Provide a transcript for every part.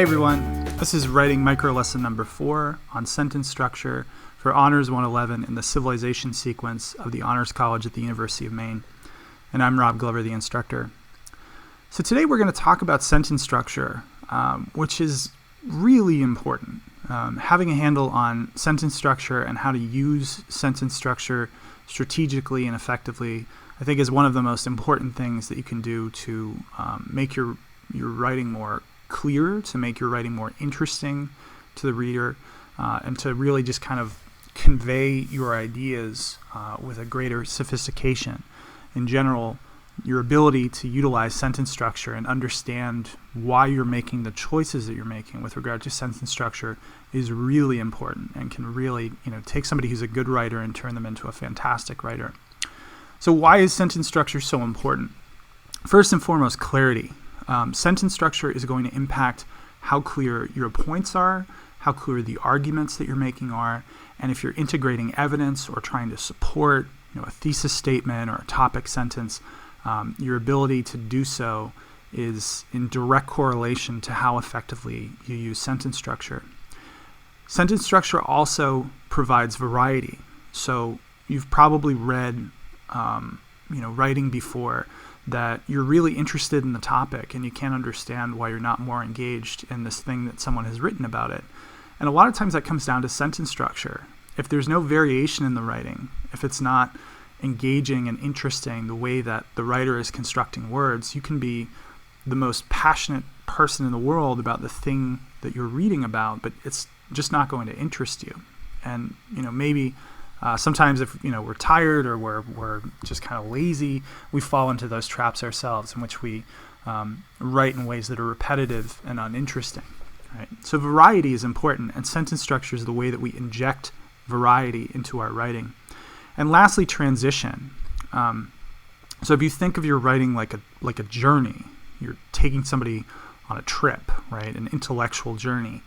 Hey everyone, this is writing micro lesson number 4 on sentence structure for Honors 111 in the Civilization sequence of the Honors College at the University of Maine. And I'm Rob Glover, the instructor. So today we're going to talk about sentence structure, which is really important. Having a handle on sentence structure and how to use sentence structure strategically and effectively, I think is one of the most important things that you can do to make your writing more clear, to make your writing more interesting to the reader, and to really just kind of convey your ideas with a greater sophistication. In general, your ability to utilize sentence structure and understand why you're making the choices that you're making with regard to sentence structure is really important and can really, take somebody who's a good writer and turn them into a fantastic writer. So why is sentence structure so important? First and foremost, clarity. Sentence structure is going to impact how clear your points are, how clear the arguments that you're making are, and if you're integrating evidence or trying to support a thesis statement or a topic sentence, your ability to do so is in direct correlation to how effectively you use sentence structure. Sentence structure also provides variety. So you've probably read writing before that you're really interested in the topic and you can't understand why you're not more engaged in this thing that someone has written about it. And a lot of times that comes down to sentence structure. If there's no variation in the writing, if it's not engaging and interesting the way that the writer is constructing words, you can be the most passionate person in the world about the thing that you're reading about, but it's just not going to interest you. And maybe sometimes if we're tired or we're just kind of lazy, we fall into those traps ourselves in which we write in ways that are repetitive and uninteresting. Right? So variety is important, and sentence structure is the way that we inject variety into our writing. And lastly, transition. So if you think of your writing like a journey, you're taking somebody on a trip, right? An intellectual journey.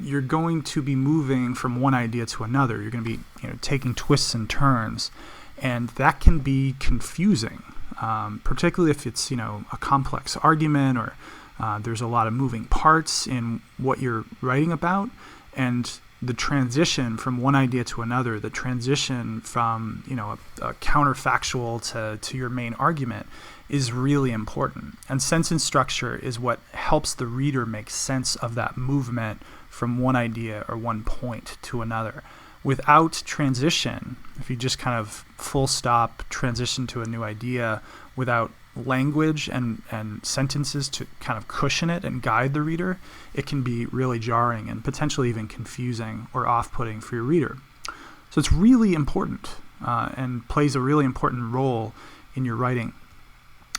You're going to be moving from one idea to another. You're going to be taking twists and turns, and that can be confusing, particularly if it's a complex argument or there's a lot of moving parts in what you're writing about. And the transition from one idea to another, the transition from a counterfactual to your main argument is really important. And sentence structure is what helps the reader make sense of that movement from one idea or one point to another. Without transition, if you just kind of full stop transition to a new idea without language and sentences to kind of cushion it and guide the reader, it can be really jarring and potentially even confusing or off-putting for your reader. So it's really important and plays a really important role in your writing.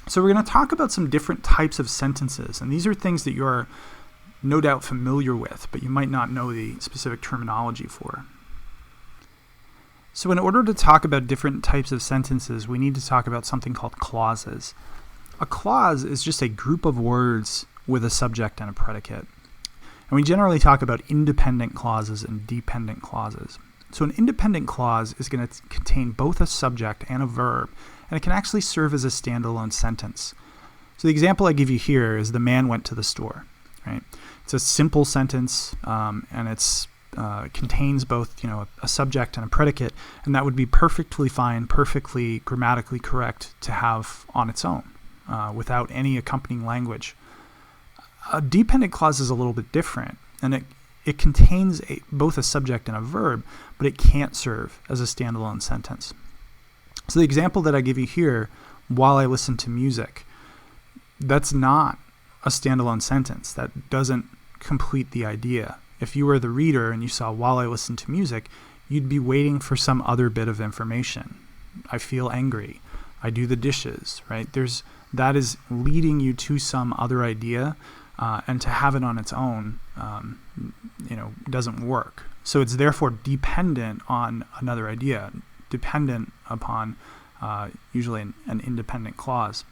So we're going to talk about some different types of sentences, and these are things that you're no doubt familiar with, but you might not know the specific terminology for. So in order to talk about different types of sentences, we need to talk about something called clauses. A clause is just a group of words with a subject and a predicate. And we generally talk about independent clauses and dependent clauses. So an independent clause is going to contain both a subject and a verb, and it can actually serve as a standalone sentence. So the example I give you here is the man went to the store. Right? It's a simple sentence, and it's contains both a subject and a predicate, and that would be perfectly fine, perfectly grammatically correct to have on its own without any accompanying language. A dependent clause is a little bit different, and it contains both a subject and a verb, but it can't serve as a standalone sentence. So the example that I give you here, while I listen to music, that's not a standalone sentence. That doesn't complete the idea. If you were the reader and you saw while I listen to music, you'd be waiting for some other bit of information. I feel angry. I do the dishes, right? That is leading you to some other idea, and to have it on its own, doesn't work. So it's therefore dependent on another idea, dependent upon usually an independent clause.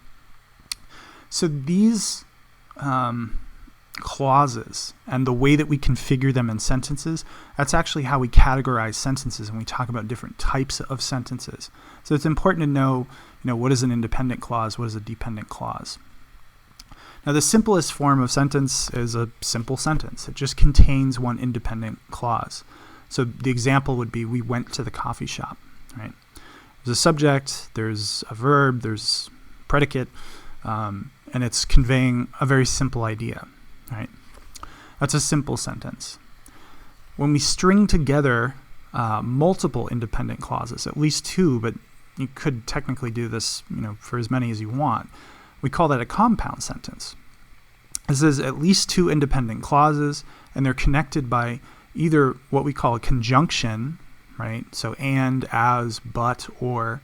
So these clauses and the way that we configure them in sentences, that's actually how we categorize sentences when we talk about different types of sentences. So it's important to know, what is an independent clause, what is a dependent clause. Now, the simplest form of sentence is a simple sentence. It just contains one independent clause. So the example would be, we went to the coffee shop, right? There's a subject, there's a verb, there's predicate, and it's conveying a very simple idea, right? That's a simple sentence. When we string together multiple independent clauses, at least two, but you could technically do this, for as many as you want, we call that a compound sentence. This is at least two independent clauses, and they're connected by either what we call a conjunction, right? So and, as, but, or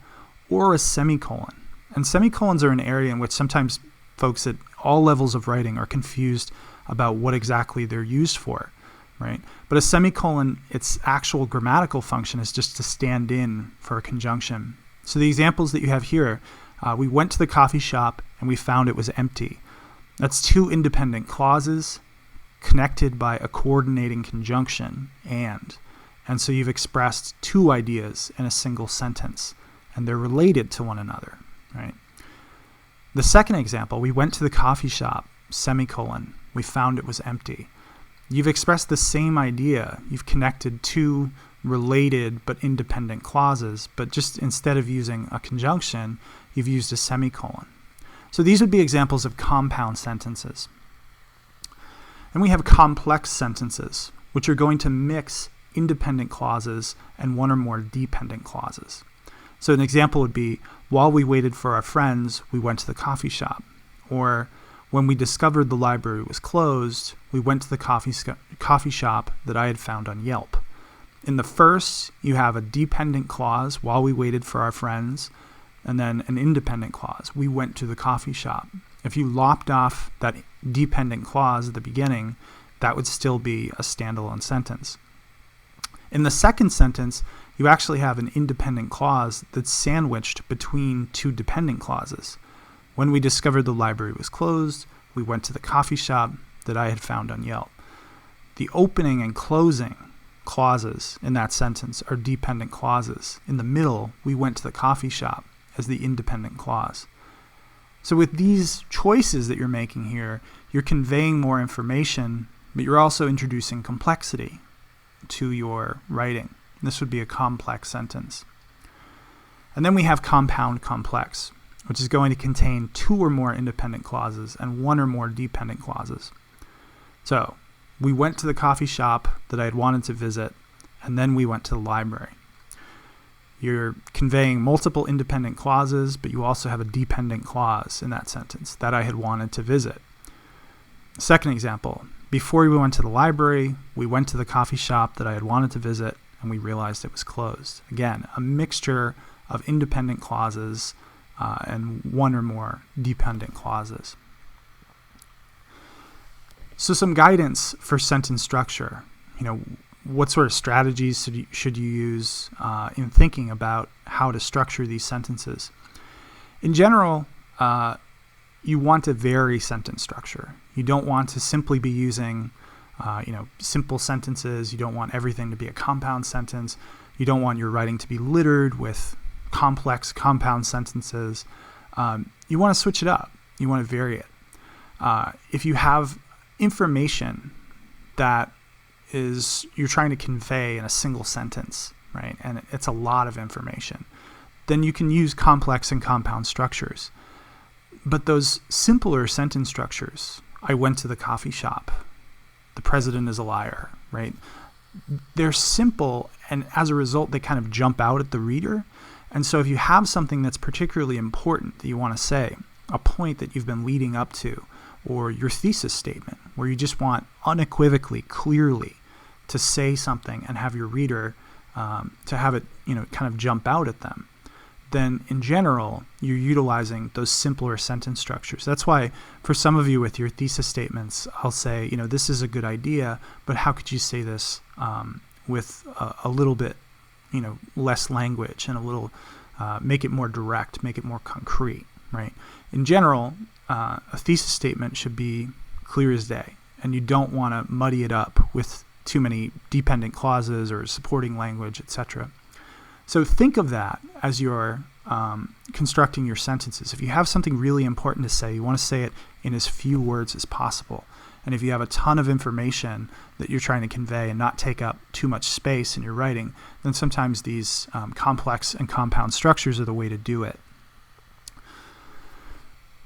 a semicolon. And semicolons are an area in which sometimes folks at all levels of writing are confused about what exactly they're used for, right? But a semicolon, its actual grammatical function is just to stand in for a conjunction. So the examples that you have here, we went to the coffee shop and we found it was empty. That's two independent clauses connected by a coordinating conjunction, and so you've expressed two ideas in a single sentence, and they're related to one another, right? The second example, we went to the coffee shop, semicolon, we found it was empty. You've expressed the same idea. You've connected two related but independent clauses, but just instead of using a conjunction, you've used a semicolon. So these would be examples of compound sentences. And we have complex sentences, which are going to mix independent clauses and one or more dependent clauses. So an example would be, while we waited for our friends, we went to the coffee shop. Or, when we discovered the library was closed, we went to the coffee shop that I had found on Yelp. In the first, you have a dependent clause, while we waited for our friends, and then an independent clause, we went to the coffee shop. If you lopped off that dependent clause at the beginning, that would still be a standalone sentence. In the second sentence, you actually have an independent clause that's sandwiched between two dependent clauses. When we discovered the library was closed, we went to the coffee shop that I had found on Yelp. The opening and closing clauses in that sentence are dependent clauses. In the middle, we went to the coffee shop as the independent clause. So with these choices that you're making here, you're conveying more information, but you're also introducing complexity to your writing. This would be a complex sentence. And then we have compound complex, which is going to contain two or more independent clauses and one or more dependent clauses. So, we went to the coffee shop that I had wanted to visit, and then we went to the library. You're conveying multiple independent clauses, but you also have a dependent clause in that sentence, that I had wanted to visit. Second example, before we went to the library, we went to the coffee shop that I had wanted to visit, and we realized it was closed. Again, a mixture of independent clauses and one or more dependent clauses. So some guidance for sentence structure. What sort of strategies should you use in thinking about how to structure these sentences? In general, you want to vary sentence structure. You don't want to simply be using simple sentences. You don't want everything to be a compound sentence. You don't want your writing to be littered with complex compound sentences. You want to switch it up. You want to vary it. If you have information that you're trying to convey in a single sentence, right, and it's a lot of information, then you can use complex and compound structures. But those simpler sentence structures, I went to the coffee shop, the president is a liar, right? They're simple, and as a result, they kind of jump out at the reader. And so if you have something that's particularly important that you want to say, a point that you've been leading up to, or your thesis statement, where you just want unequivocally, clearly to say something and have your reader to have it, kind of jump out at them, then in general, you're utilizing those simpler sentence structures. That's why for some of you with your thesis statements, I'll say, this is a good idea, but how could you say this with a little bit, less language and a little, make it more direct, make it more concrete, right? In general, a thesis statement should be clear as day, and you don't want to muddy it up with too many dependent clauses or supporting language, etc. So think of that as your constructing your sentences. If you have something really important to say, you want to say it in as few words as possible. And if you have a ton of information that you're trying to convey and not take up too much space in your writing, then sometimes these complex and compound structures are the way to do it.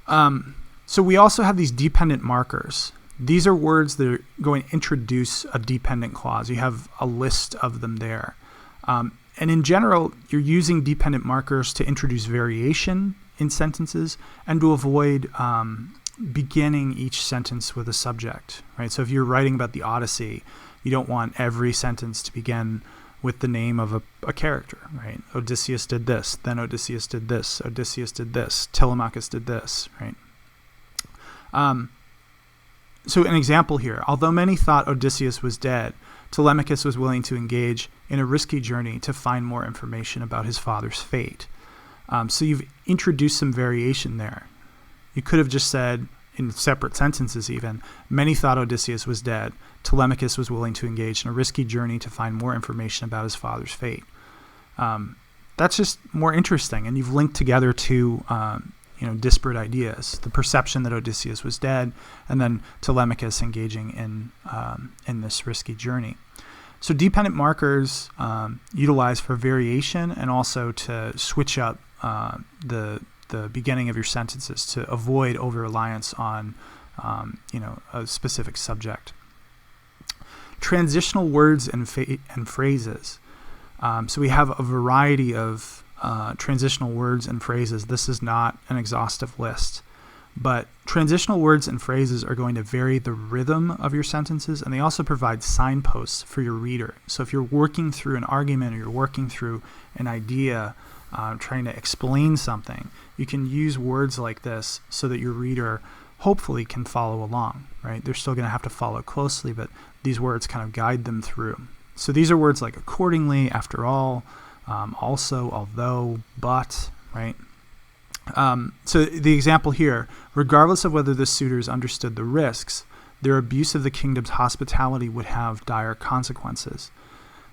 So we also have these dependent markers. These are words that are going to introduce a dependent clause. You have a list of them there. And in general, you're using dependent markers to introduce variation in sentences and to avoid beginning each sentence with a subject, right? So if you're writing about the Odyssey, you don't want every sentence to begin with the name of a character, right? Odysseus did this, then Odysseus did this, Odysseus did this, Telemachus did this, right? So an example here, although many thought Odysseus was dead, Telemachus was willing to engage in a risky journey to find more information about his father's fate. So you've introduced some variation there. You could have just said, in separate sentences even, many thought Odysseus was dead. Telemachus was willing to engage in a risky journey to find more information about his father's fate. That's just more interesting, and you've linked together two disparate ideas: the perception that Odysseus was dead, and then Telemachus engaging in this risky journey. So dependent markers utilized for variation and also to switch up the beginning of your sentences to avoid over-reliance on a specific subject. Transitional words and phrases. So we have a variety of transitional words and phrases. This is not an exhaustive list, but transitional words and phrases are going to vary the rhythm of your sentences, and they also provide signposts for your reader. So if you're working through an argument or you're working through an idea, trying to explain something, you can use words like this so that your reader hopefully can follow along, right? They're still going to have to follow closely, but these words kind of guide them through. So these are words like accordingly, after all, also, although, but, right? So the example here, regardless of whether the suitors understood the risks, their abuse of the kingdom's hospitality would have dire consequences.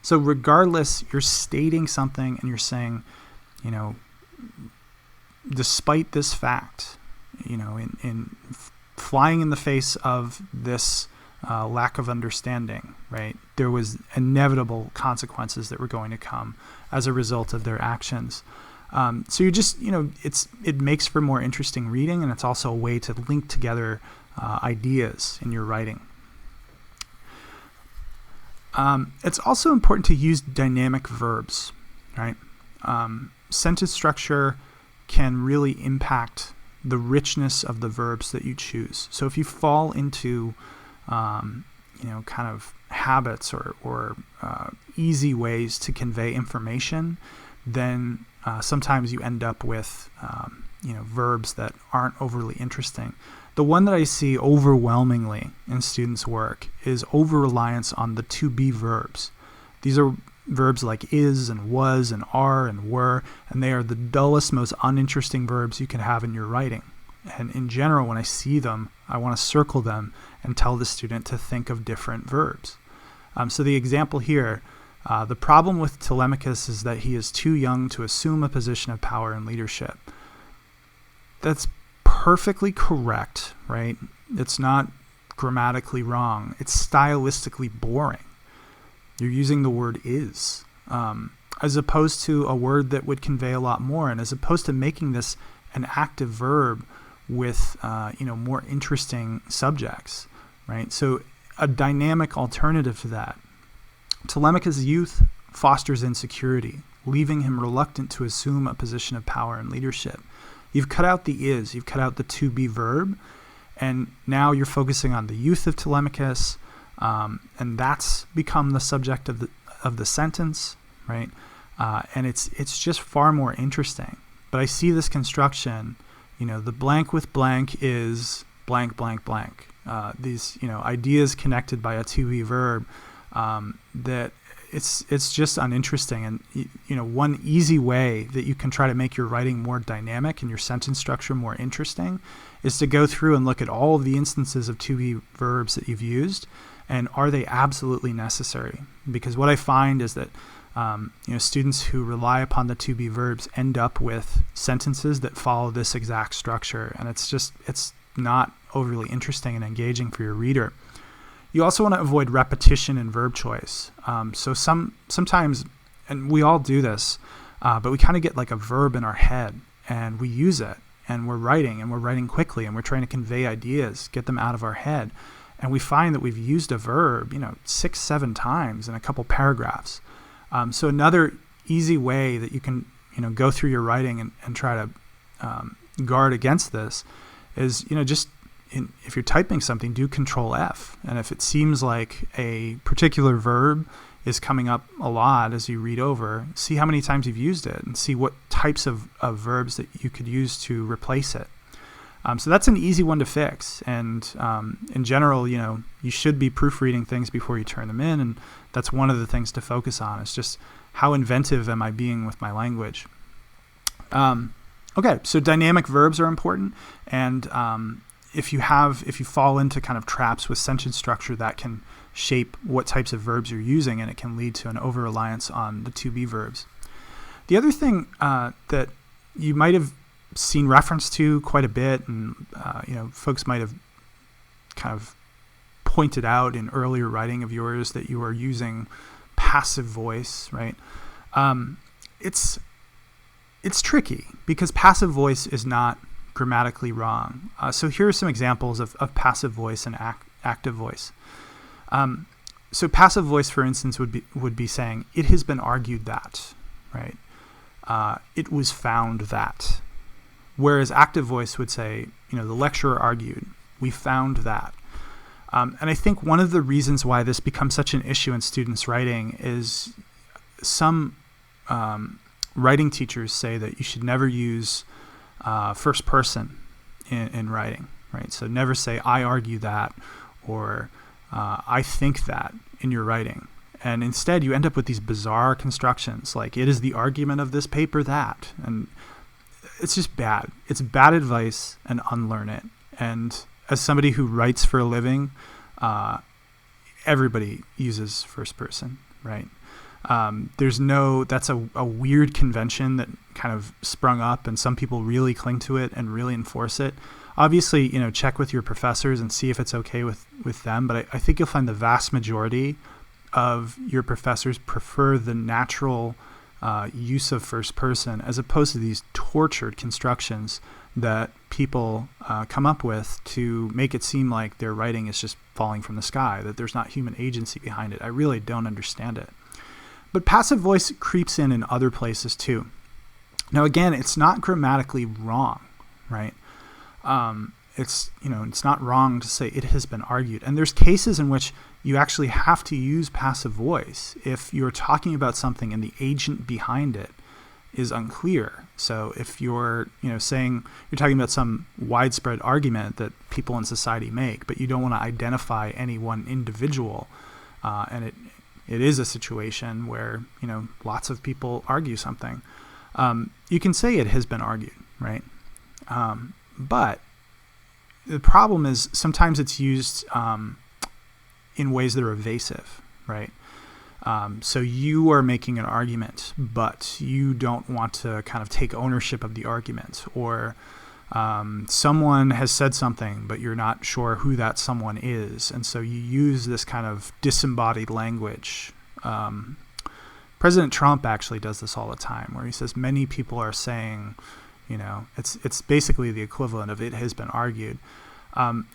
So regardless, you're stating something and you're saying, despite this fact, in flying in the face of this lack of understanding, right, there was inevitable consequences that were going to come as a result of their actions. So you just, it makes for more interesting reading, and it's also a way to link together ideas in your writing. It's also important to use dynamic verbs, right? Sentence structure can really impact the richness of the verbs that you choose. So if you fall into, kind of habits or easy ways to convey information, then sometimes you end up with, verbs that aren't overly interesting. The one that I see overwhelmingly in students' work is over-reliance on the to-be verbs. These are verbs like is and was and are and were, and they are the dullest, most uninteresting verbs you can have in your writing. And in general, when I see them, I want to circle them and tell the student to think of different verbs. So the example here, the problem with Telemachus is that he is too young to assume a position of power and leadership. That's perfectly correct, right? It's not grammatically wrong. It's stylistically boring. You're using the word is, as opposed to a word that would convey a lot more, and as opposed to making this an active verb with more interesting subjects, right? So a dynamic alternative to that. Telemachus' youth fosters insecurity, leaving him reluctant to assume a position of power and leadership. You've cut out the is, you've cut out the to be verb, and now you're focusing on the youth of Telemachus, and that's become the subject of the sentence, right? And it's just far more interesting. But I see this construction, the blank with blank is blank, blank, blank. These, ideas connected by a to-be verb, that it's just uninteresting. And, one easy way that you can try to make your writing more dynamic and your sentence structure more interesting is to go through and look at all of the instances of to-be verbs that you've used, and are they absolutely necessary? Because what I find is that Students who rely upon the to be verbs end up with sentences that follow this exact structure, and it's not overly interesting and engaging for your reader. You also want to avoid repetition in verb choice. So sometimes, and we all do this, but we kind of get like a verb in our head and we use it, and we're writing quickly, and we're trying to convey ideas, get them out of our head. And we find that we've used a verb, 6-7 times in a couple paragraphs. So another easy way that you can, go through your writing and try to guard against this is, if you're typing something, do Control F. And if it seems like a particular verb is coming up a lot as you read over, see how many times you've used it and see what types of verbs that you could use to replace it. So that's an easy one to fix. And in general, you should be proofreading things before you turn them in. And that's one of the things to focus on. It's just how inventive am I being with my language? Okay, so dynamic verbs are important. And if you fall into kind of traps with sentence structure, that can shape what types of verbs you're using, and it can lead to an over-reliance on the to be verbs. The other thing that you might have seen reference to quite a bit, and folks might have kind of pointed out in earlier writing of yours that you are using passive voice, right? It's tricky because passive voice is not grammatically wrong. So here are some examples of passive voice and active voice. So passive voice, for instance, would be saying, "It has been argued that," right? "It was found that." Whereas active voice would say, the lecturer argued, "We found that." And I think one of the reasons why this becomes such an issue in students' writing is some writing teachers say that you should never use first person in writing, right? So never say, "I argue that," or "I think that" in your writing. And instead, you end up with these bizarre constructions like, "It is the argument of this paper that," and it's just bad. It's bad advice, and unlearn it. And as somebody who writes for a living, everybody uses first person, right? That's a weird convention that kind of sprung up, and some people really cling to it and really enforce it. Obviously, check with your professors and see if it's okay with them. But I think you'll find the vast majority of your professors prefer the natural use of first person as opposed to these tortured constructions that people come up with to make it seem like their writing is just falling from the sky, that there's not human agency behind it. I really don't understand it. But passive voice creeps in other places too. Now, again, it's not grammatically wrong, right? It's not wrong to say "it has been argued." And there's cases in which you actually have to use passive voice if you're talking about something and the agent behind it is unclear. So if you're, saying you're talking about some widespread argument that people in society make, but you don't want to identify any one individual, and it is a situation where, lots of people argue something, you can say "it has been argued," right? But the problem is sometimes it's used in ways that are evasive, right? So you are making an argument, but you don't want to kind of take ownership of the argument, or someone has said something, but you're not sure who that someone is, and so you use this kind of disembodied language. President Trump actually does this all the time, where he says many people are saying, it's basically the equivalent of "it has been argued."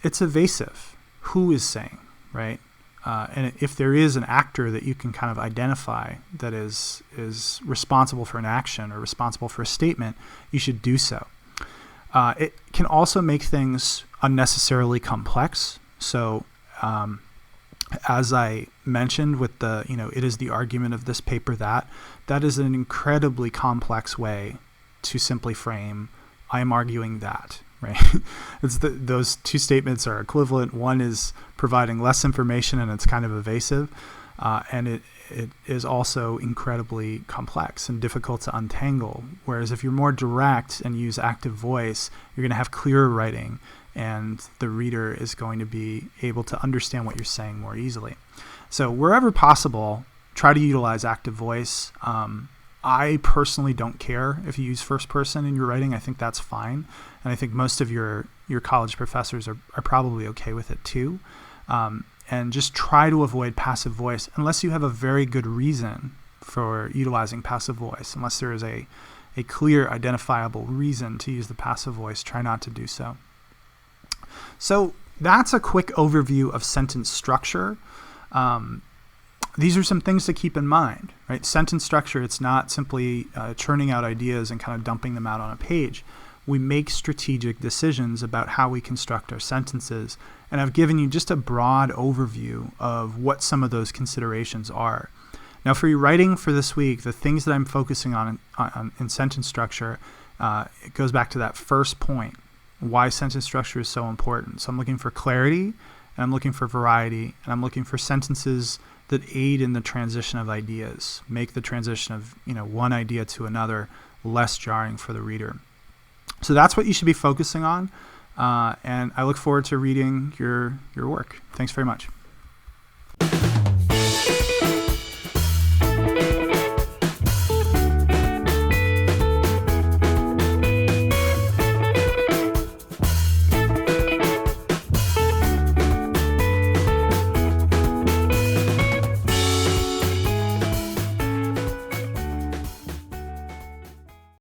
It's evasive. Who is saying, right? And if there is an actor that you can kind of identify that is responsible for an action or responsible for a statement, you should do so. It can also make things unnecessarily complex. So as I mentioned with the, "it is the argument of this paper that is an incredibly complex way to simply frame "I am arguing that," right? Those two statements are equivalent. One is providing less information and it's kind of evasive, and it is also incredibly complex and difficult to untangle. Whereas if you're more direct and use active voice, you're going to have clearer writing, and the reader is going to be able to understand what you're saying more easily. So wherever possible, try to utilize active voice. I personally don't care if you use first person in your writing. I think that's fine. And I think most of your college professors are probably okay with it too. And just try to avoid passive voice unless you have a very good reason for utilizing passive voice. Unless there is a clear, identifiable reason to use the passive voice, try not to do so. So that's a quick overview of sentence structure. These are some things to keep in mind, right? Sentence structure, it's not simply churning out ideas and kind of dumping them out on a page. We make strategic decisions about how we construct our sentences, and I've given you just a broad overview of what some of those considerations are. Now, for your writing for this week, the things that I'm focusing on in sentence structure, it goes back to that first point, why sentence structure is so important. So I'm looking for clarity, and I'm looking for variety, and I'm looking for sentences that aid in the transition of ideas, make the transition of one idea to another less jarring for the reader. So that's what you should be focusing on, and I look forward to reading your work. Thanks very much.